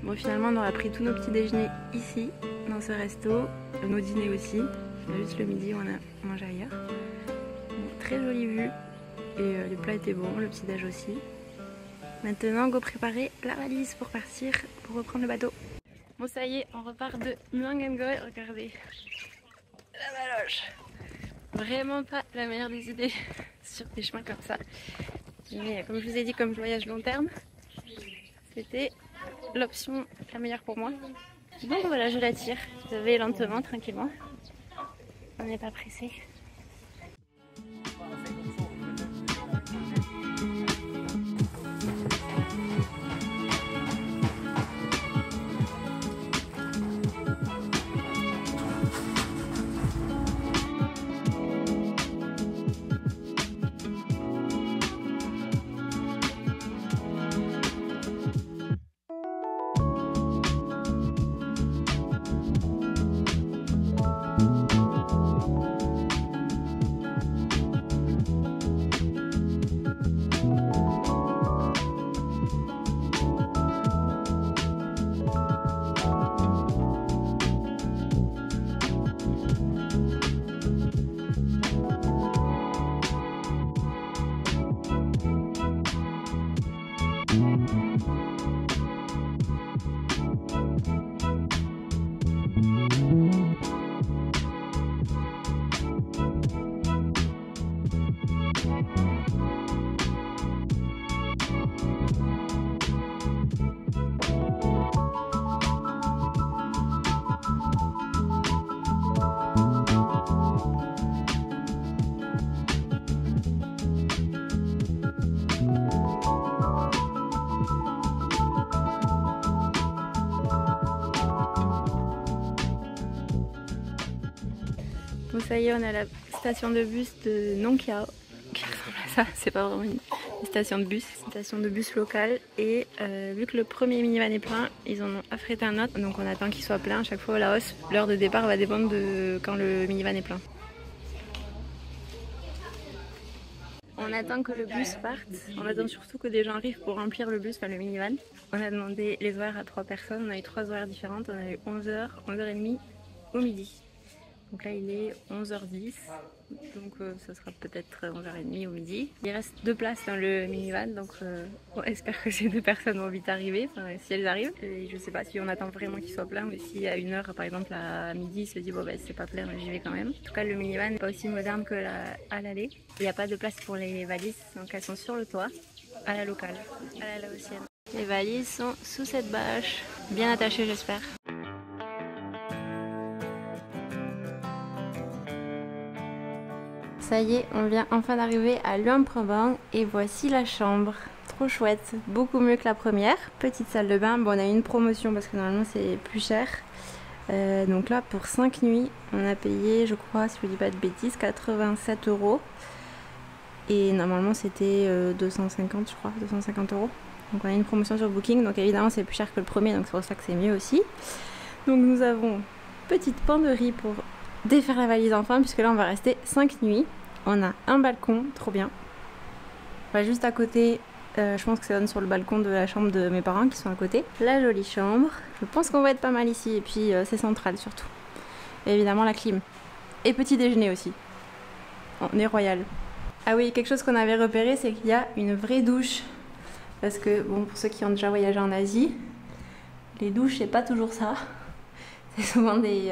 Bon, finalement on aura pris tous nos petits déjeuners ici, dans ce resto, nos dîners aussi. On a juste le midi où on a mangé ailleurs. Bon, très jolie vue et les plats étaient bons, le petit déj aussi. Maintenant go préparer la valise pour partir, pour reprendre le bateau. Bon ça y est, on repart de Muangangoi, regardez la Valoche. Vraiment pas la meilleure des idées sur des chemins comme ça. Mais comme je vous ai dit, comme je voyage long terme, c'était l'option la meilleure pour moi. Donc voilà, je la tire. Je vais lentement, tranquillement. On n'est pas pressé. Bon ça y est, on est à la station de bus de Nong Kiao, qui ressemble à ça, c'est pas vraiment une station de bus locale. Et vu que le premier minivan est plein, ils en ont affrété un autre, donc on attend qu'il soit plein. À chaque fois au Laos, l'heure de départ va dépendre de quand le minivan est plein. On attend que le bus parte, on attend surtout que des gens arrivent pour remplir le bus, enfin le minivan. On a demandé les horaires à 3 personnes, on a eu 3 horaires différentes, on a eu 11h, 11h30 ou midi. Donc là il est 11h10, donc ça sera peut-être 11h30 ou midi. Il reste 2 places dans le minivan, donc on espère que ces 2 personnes vont vite arriver, enfin, si elles arrivent. Et je sais pas si on attend vraiment qu'il soit plein, ou si à 1h par exemple à midi il se dit bon ben c'est pas plein mais j'y vais quand même. En tout cas le minivan n'est pas aussi moderne que à l'aller. Il n'y a pas de place pour les valises, donc elles sont sur le toit, à la locale, à la laotienne. Les valises sont sous cette bâche, bien attachées j'espère. Ça y est, on vient enfin d'arriver à Luang Prabang et voici la chambre. Trop chouette, beaucoup mieux que la première. Petite salle de bain, bon on a eu une promotion parce que normalement c'est plus cher. Donc là pour 5 nuits, on a payé, je crois, si je ne dis pas de bêtises, 87 €. Et normalement c'était 250 je crois, 250 €. Donc on a une promotion sur Booking, donc évidemment c'est plus cher que le premier, donc c'est pour ça que c'est mieux aussi. Donc nous avons petite penderie pour défaire la valise enfin, puisque là on va rester 5 nuits. On a un balcon, trop bien. Enfin, juste à côté, je pense que ça donne sur le balcon de la chambre de mes parents qui sont à côté. La jolie chambre. Je pense qu'on va être pas mal ici, et puis c'est central surtout. Et évidemment la clim. Et petit déjeuner aussi. On est royal. Ah oui, quelque chose qu'on avait repéré, c'est qu'il y a une vraie douche. Parce que, bon, pour ceux qui ont déjà voyagé en Asie, les douches c'est pas toujours ça. C'est souvent des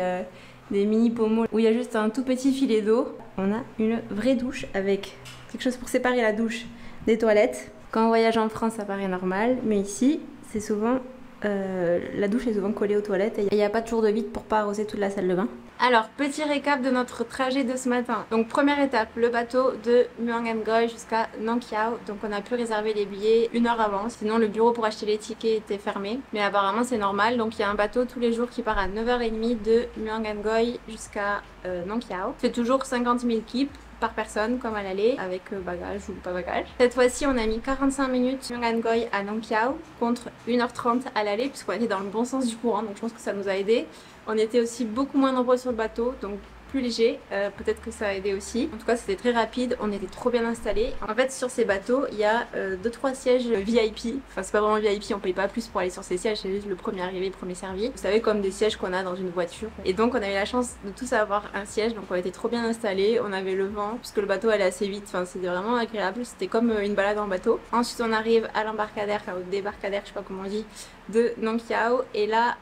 mini pommeaux où il y a juste un tout petit filet d'eau. On a une vraie douche avec quelque chose pour séparer la douche des toilettes. Quand on voyage en France ça paraît normal, mais ici c'est souvent la douche est souvent collée aux toilettes et il n'y a pas toujours de vide pour pas arroser toute la salle de bain. Alors petit récap de notre trajet de ce matin. Donc première étape, le bateau de Muangangoi jusqu'à Nong Kiao. Donc on a pu réserver les billets 1 heure avant, sinon le bureau pour acheter les tickets était fermé. Mais apparemment c'est normal, donc il y a un bateau tous les jours qui part à 9h30 de Muangangoi jusqu'à Nong Kiao. C'est toujours 50 000 kip par personne comme à l'aller, avec bagage ou pas bagage. Cette fois-ci on a mis 45 minutes Muangangoi à Nong Kiao contre 1h30 à l'aller, puisqu'on était dans le bon sens du courant, donc je pense que ça nous a aidé. On était aussi beaucoup moins nombreux sur le bateau, donc plus léger, peut-être que ça a aidé aussi. En tout cas c'était très rapide, on était trop bien installés. En fait sur ces bateaux il y a 2-3 sièges VIP, enfin c'est pas vraiment VIP, on paye pas plus pour aller sur ces sièges, c'est juste le premier arrivé, le premier servi. Vous savez, comme des sièges qu'on a dans une voiture. Et donc on avait la chance de tous avoir un siège, donc on était trop bien installés, on avait le vent, puisque le bateau allait assez vite, enfin c'était vraiment agréable, c'était comme une balade en bateau. Ensuite on arrive à l'embarcadère, enfin au débarcadère, je sais pas comment on dit, de Nong Yao, et là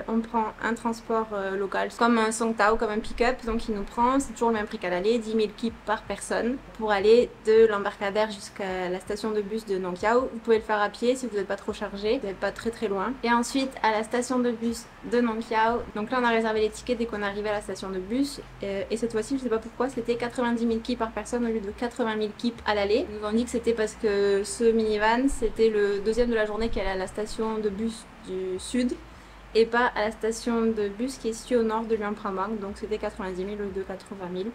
on prend un transport local comme un Song Tao, comme un pick-up, donc il nous prend, c'est toujours le même prix qu'à l'aller, 10 000 kip par personne pour aller de l'embarcadère jusqu'à la station de bus de Nong Yao. Vous pouvez le faire à pied si vous n'êtes pas trop chargé, vous n'êtes pas très loin. Et ensuite à la station de bus de Nong Yao, donc là on a réservé les tickets dès qu'on arrivait à la station de bus, et cette fois-ci je sais pas pourquoi c'était 90 000 kip par personne au lieu de 80 000 kip à l'aller. Ils nous ont dit que c'était parce que ce minivan c'était le deuxième de la journée qui allait à la station de bus du sud et pas à la station de bus qui est située au nord de Luang Prabang, donc c'était 90 000 au lieu de 80 000.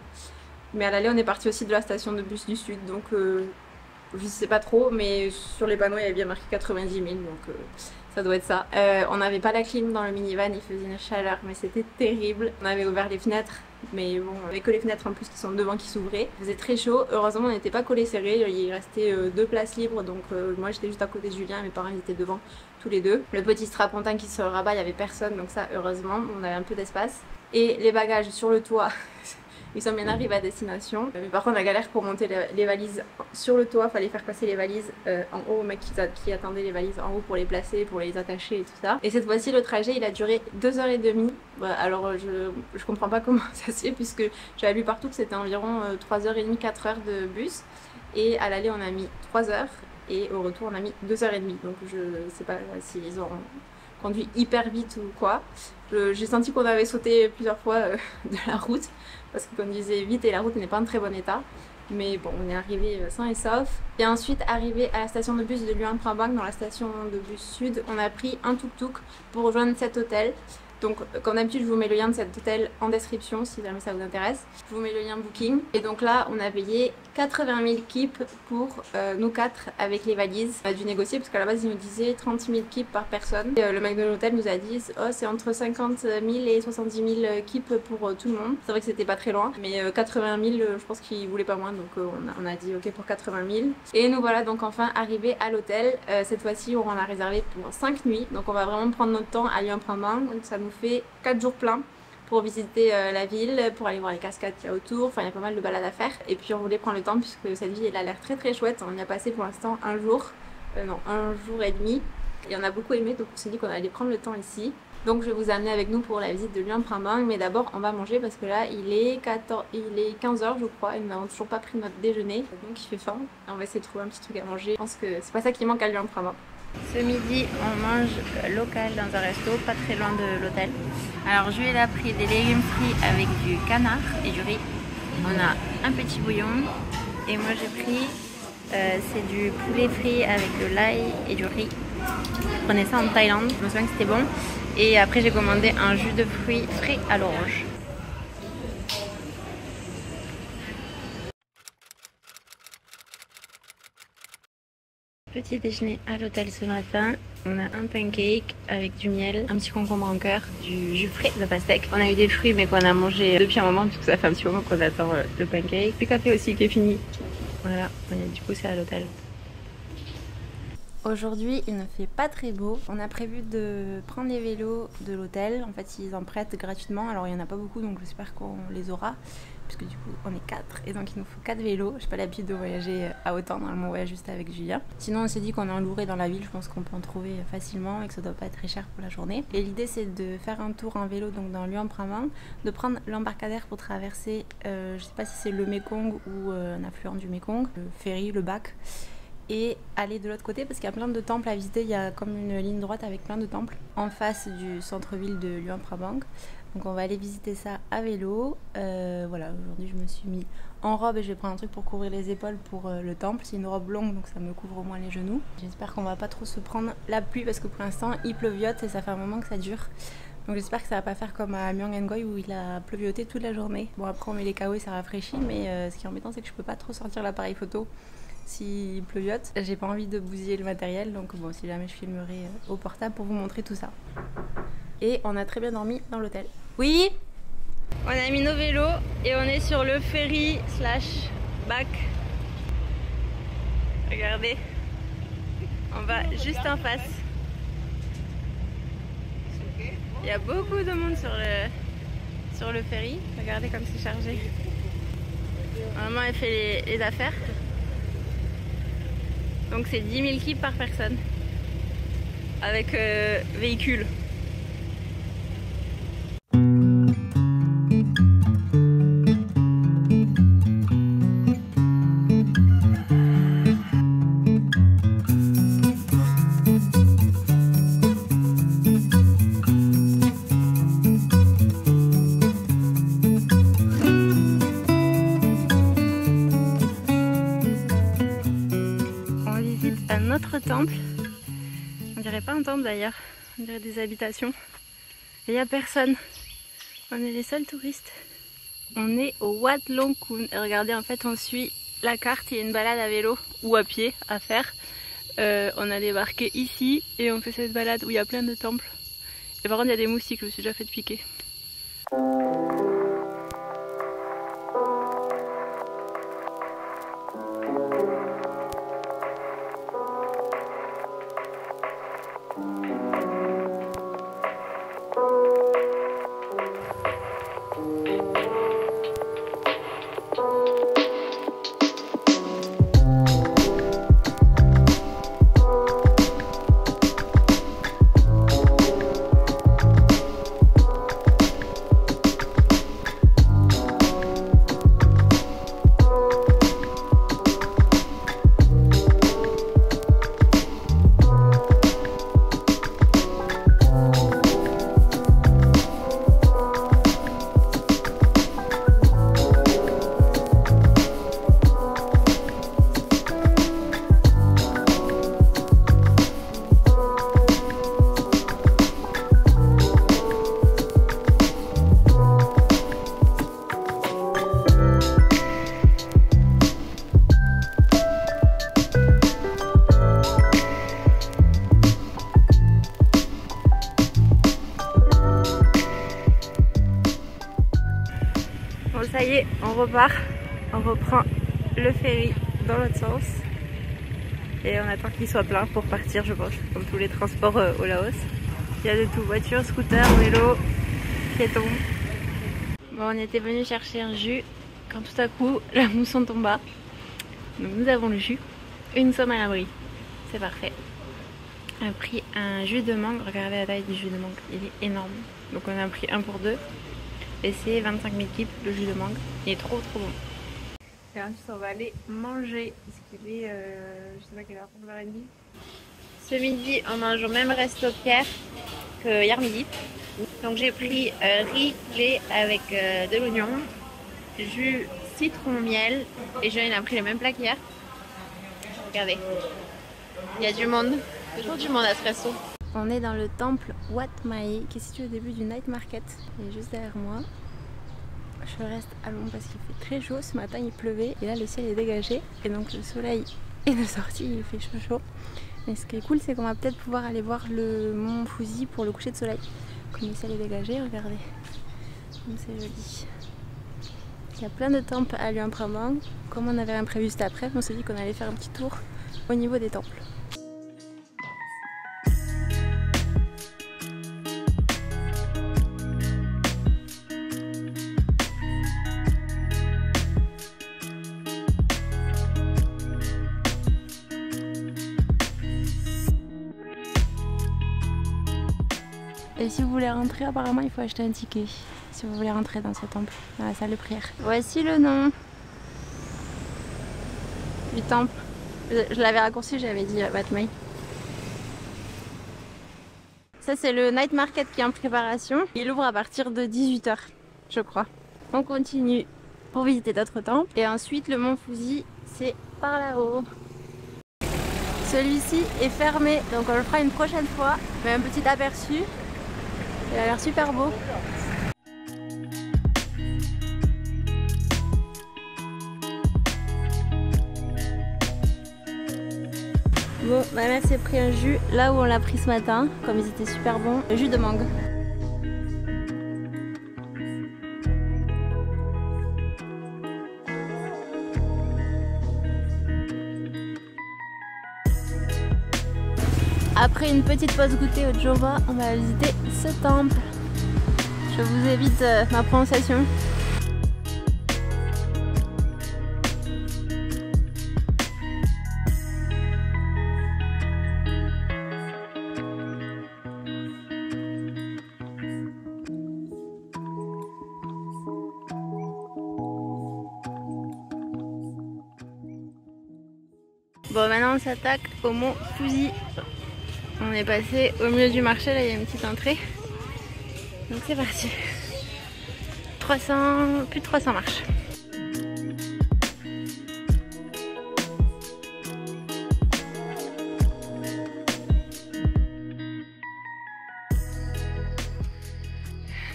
Mais à l'aller on est parti aussi de la station de bus du sud, donc je sais pas trop, mais sur les panneaux il y avait bien marqué 90 000, donc ça doit être ça. On n'avait pas la clim dans le minivan, il faisait une chaleur, mais c'était terrible. On avait ouvert les fenêtres, mais bon, on avait que les fenêtres en plus qui sont devant qui s'ouvraient. Il faisait très chaud, heureusement on n'était pas collés serrés, il restait 2 places libres, donc moi j'étais juste à côté de Julien, mes parents ils étaient devant tous les deux. Le petit strapontin qui se rabat, il n'y avait personne, donc ça heureusement, on avait un peu d'espace. Et les bagages sur le toit. Ils sont bien arrivés à destination. Mais par contre, la galère pour monter les valises sur le toit, fallait faire passer les valises en haut au mec qui attendait les valises en haut pour les placer, pour les attacher et tout ça. Et cette fois-ci, le trajet il a duré 2h30. Alors je comprends pas comment ça se fait, puisque j'avais lu partout que c'était environ 3h30, 4h de bus. Et à l'aller, on a mis 3h. Et au retour, on a mis 2h30. Donc je sais pas s'ils ont conduit hyper vite ou quoi. J'ai senti qu'on avait sauté plusieurs fois de la route parce qu'on conduisait vite et la route n'est pas en très bon état. Mais bon, on est arrivé sain et sauf. Et ensuite, arrivé à la station de bus de Luang Prabang, dans la station de bus sud, on a pris un tuk-tuk pour rejoindre cet hôtel. Donc comme d'habitude je vous mets le lien de cet hôtel en description si jamais ça vous intéresse. Je vous mets le lien booking. Et donc là on a payé 80 000 kip pour nous 4 avec les valises. On a dû négocier parce qu'à la base ils nous disaient 30 000 kip par personne. Et, le mec de l'hôtel nous a dit oh c'est entre 50 000 et 70 000 kip pour tout le monde. C'est vrai que c'était pas très loin, mais 80 000 je pense qu'ils voulaient pas moins, donc on a dit ok pour 80 000. Et nous voilà donc enfin arrivés à l'hôtel. Cette fois-ci on a réservé pour 5 nuits, donc on va vraiment prendre notre temps à Luang Prabang. Donc ça nous fait 4 jours pleins pour visiter la ville, pour aller voir les cascades qu'il y a autour, enfin il y a pas mal de balades à faire. Et puis on voulait prendre le temps puisque cette ville elle a l'air très chouette. On y a passé pour l'instant un jour et demi, et on a beaucoup aimé, donc on s'est dit qu'on allait prendre le temps ici. Donc je vais vous amener avec nous pour la visite de Luang Prabang, mais d'abord on va manger parce que là il est 15h je crois et nous n'avons toujours pas pris notre déjeuner, donc il fait faim. On va essayer de trouver un petit truc à manger, je pense que c'est pas ça qui manque à Luang Prabang. Ce midi, on mange local dans un resto, pas très loin de l'hôtel. Alors, Jules a pris des légumes frits avec du canard et du riz. On a un petit bouillon. Et moi, j'ai pris, c'est du poulet frit avec de l'ail et du riz. Je prenais ça en Thaïlande, je me souviens que c'était bon. Et après, j'ai commandé un jus de fruits frais à l'orange. Petit déjeuner à l'hôtel ce matin, on a un pancake avec du miel, un petit concombre en cœur, du jus frais de pastèque. On a eu des fruits mais qu'on a mangé depuis un moment puisque ça fait un petit moment qu'on attend le pancake. Le café aussi qui est fini. Voilà, du coup c'est à l'hôtel. Aujourd'hui il ne fait pas très beau, on a prévu de prendre les vélos de l'hôtel, en fait ils en prêtent gratuitement, alors il n'y en a pas beaucoup donc j'espère qu'on les aura, puisque du coup on est 4 et donc il nous faut 4 vélos. J'ai pas l'habitude de voyager à autant, normalement on voyage juste avec Julien. Sinon on s'est dit qu'on en louerait dans la ville, je pense qu'on peut en trouver facilement et que ça doit pas être très cher pour la journée. Et l'idée c'est de faire un tour en vélo donc dans Luang Prabang, de prendre l'embarcadère pour traverser, je sais pas si c'est le Mekong ou un affluent du Mekong, le ferry, le bac, et aller de l'autre côté parce qu'il y a plein de temples à visiter. Il y a comme une ligne droite avec plein de temples en face du centre-ville de Luang Prabang. Donc on va aller visiter ça à vélo. Voilà, aujourd'hui je me suis mis en robe et je vais prendre un truc pour couvrir les épaules pour le temple. C'est une robe longue donc ça me couvre au moins les genoux. J'espère qu'on va pas trop se prendre la pluie parce que pour l'instant il pleuviote et ça fait un moment que ça dure. Donc j'espère que ça va pas faire comme à Myang Ngoy où il a pleuvioté toute la journée. Bon après on met les KO et ça rafraîchit, mais ce qui est embêtant c'est que je peux pas trop sortir l'appareil photo s'il pleuviote. J'ai pas envie de bousiller le matériel, donc bon si jamais je filmerai au portable pour vous montrer tout ça. Et on a très bien dormi dans l'hôtel. Oui, On a mis nos vélos et on est sur le ferry slash bac. Regardez, on va juste en face. Il y a beaucoup de monde sur le ferry. Regardez comme c'est chargé. Maman elle fait les affaires. Donc c'est 10 000 kip par personne. Avec véhicule. Un autre temple, on dirait pas un temple d'ailleurs, on dirait des habitations, et il n'y a personne, on est les seuls touristes. On est au Wat Long Khun et regardez, en fait on suit la carte, il y a une balade à vélo ou à pied à faire. On a débarqué ici et on fait cette balade où il y a plein de temples, et par contre il y a des moustiques, je me suis déjà fait piquer. Ça y est, on repart, on reprend le ferry dans l'autre sens et on attend qu'il soit plein pour partir, je pense, comme tous les transports au Laos. Il y a de tout, voiture, scooter, vélo, piéton. Bon, on était venu chercher un jus quand tout à coup la mousson tomba. Donc nous avons le jus et nous sommes à l'abri, c'est parfait. On a pris un jus de mangue, regardez la taille du jus de mangue, il est énorme. Donc on a pris un pour deux. Et c'est 25 000 kips le jus de mangue. Il est trop bon. Et ensuite on va aller manger. Parce qu'il est, je sais pas quelle heure, 11h30. Ce midi on mange au même resto Pierre que hier midi. Donc j'ai pris riz, lait avec de l'oignon, jus citron miel. Et Joanne a pris le même plat qu'hier. Regardez. Il y a du monde. Toujours du monde à ce resto. On est dans le temple Wat Mae qui est situé au début du night market. Il est juste derrière moi. Je reste à l'ombre parce qu'il fait très chaud. Ce matin il pleuvait et là le ciel est dégagé. Et donc le soleil est de sortie, il fait chaud. Mais ce qui est cool c'est qu'on va peut-être pouvoir aller voir le mont Fuji pour le coucher de soleil. Comme le ciel est dégagé, regardez. Comme c'est joli. Il y a plein de temples à Luang Prabang. Comme on avait rien prévu cet après, on s'est dit qu'on allait faire un petit tour au niveau des temples. Et si vous voulez rentrer, apparemment il faut acheter un ticket. Si vous voulez rentrer dans ce temple, dans la salle de prière. Voici le nom du temple. Je l'avais raccourci, j'avais dit Wat Mae. Ça c'est le night market qui est en préparation. Il ouvre à partir de 18 h, je crois. On continue pour visiter d'autres temples. Et ensuite le mont Fuji, c'est par là-haut. Celui-ci est fermé, donc on le fera une prochaine fois. Mais un petit aperçu. Il a l'air super beau. Bon, ma mère s'est pris un jus là où on l'a pris ce matin, comme ils étaient super bons, le jus de mangue. Après une petite pause goûter au Joba, on va visiter ce temple. Je vous évite ma prononciation. Bon, maintenant on s'attaque au mont Fuji. On est passé au milieu du marché, là il y a une petite entrée. Donc c'est parti. Plus de 300 marches.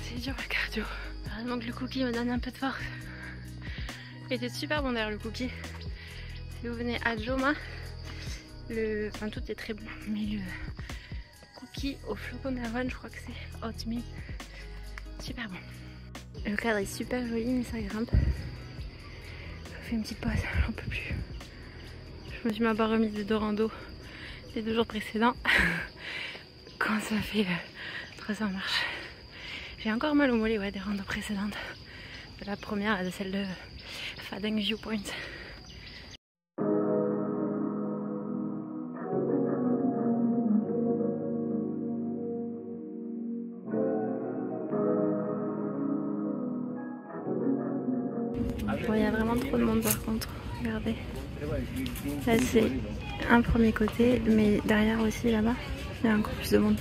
C'est dur le cardio. Heureusement que le cookie me donne un peu de force. Il était super bon d'ailleurs le cookie. Si vous venez à Joma, enfin tout est très bon, mais le cookie au flocon d'avoine, je crois que c'est oatmeal, super bon. Le cadre est super joli, mais ça grimpe. Je fais une petite pause, j'en peux plus. Je me suis même pas remise des 2 randos les 2 jours précédents quand ça fait 300 marches. J'ai encore mal au mollet, ouais, des randos précédentes. De la première, de celle de Phadeng Viewpoint. Bon, il y a vraiment trop de monde par contre, regardez. Là c'est un premier côté, mais derrière aussi là-bas, il y a encore plus de monde.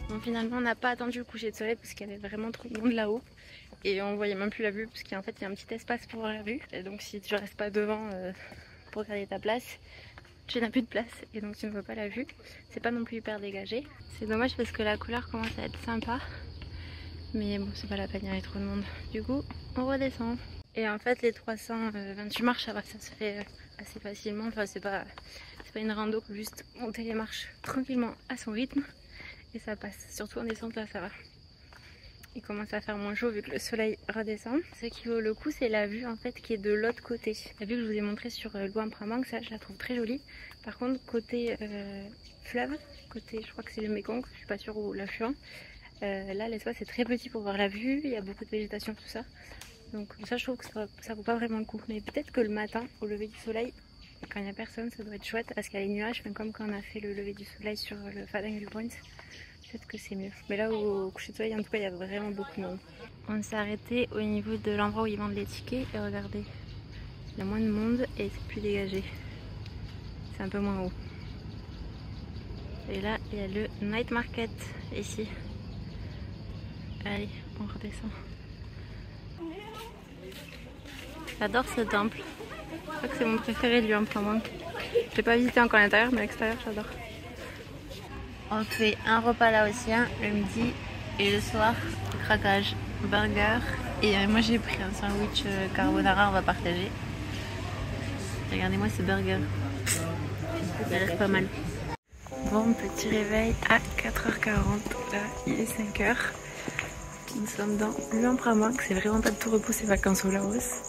Bon, finalement on n'a pas attendu le coucher de soleil parce qu'il y avait vraiment trop de monde là-haut et on voyait même plus la vue parce qu'en fait il y a un petit espace pour voir la vue, et donc si tu restes pas devant pour garder ta place, tu n'as plus de place et donc tu ne vois pas la vue. C'est pas non plus hyper dégagé, c'est dommage parce que la couleur commence à être sympa, mais bon c'est pas la peine, il y avait trop de monde. Du coup on redescend et en fait les 328 marches ça se fait assez facilement. Enfin c'est pas une rando, que juste monter les marches tranquillement à son rythme et ça passe. Surtout en descente là ça va. Il commence à faire moins chaud vu que le soleil redescend. Ce qui vaut le coup c'est la vue en fait qui est de l'autre côté. La vue que je vous ai montrée sur Luang Prabang, ça je la trouve très jolie. Par contre côté fleuve, côté je crois que c'est le Mekong, je suis pas sûre où l'affluent. Là l'espace est très petit pour voir la vue, il y a beaucoup de végétation tout ça. Donc ça je trouve que ça vaut pas vraiment le coup. Mais peut-être que le matin au lever du soleil, quand il n'y a personne, ça doit être chouette parce qu'il y a les nuages, comme quand on a fait le lever du soleil sur le Phadeng Viewpoint. Peut-être que c'est mieux. Mais là au coucher de soleil en tout cas il y a vraiment beaucoup de monde. On s'est arrêté au niveau de l'endroit où ils vendent les tickets et regardez, il y a moins de monde et c'est plus dégagé. C'est un peu moins haut. Et là il y a le night market ici. Allez, on redescend. J'adore ce temple. Je crois que c'est mon préféré de Luang Prabang. Je l'ai pas visité encore à l'intérieur, mais à l'extérieur j'adore. On fait un repas laotien le midi et le soir craquage, burger, et moi j'ai pris un sandwich carbonara, on va partager. Regardez-moi ce burger, il a l'air pas mal. Bon, petit réveil à 4h40, là il est 5h. Nous sommes dans Luang Prabang, c'est vraiment pas de tout repos ces vacances au Laos.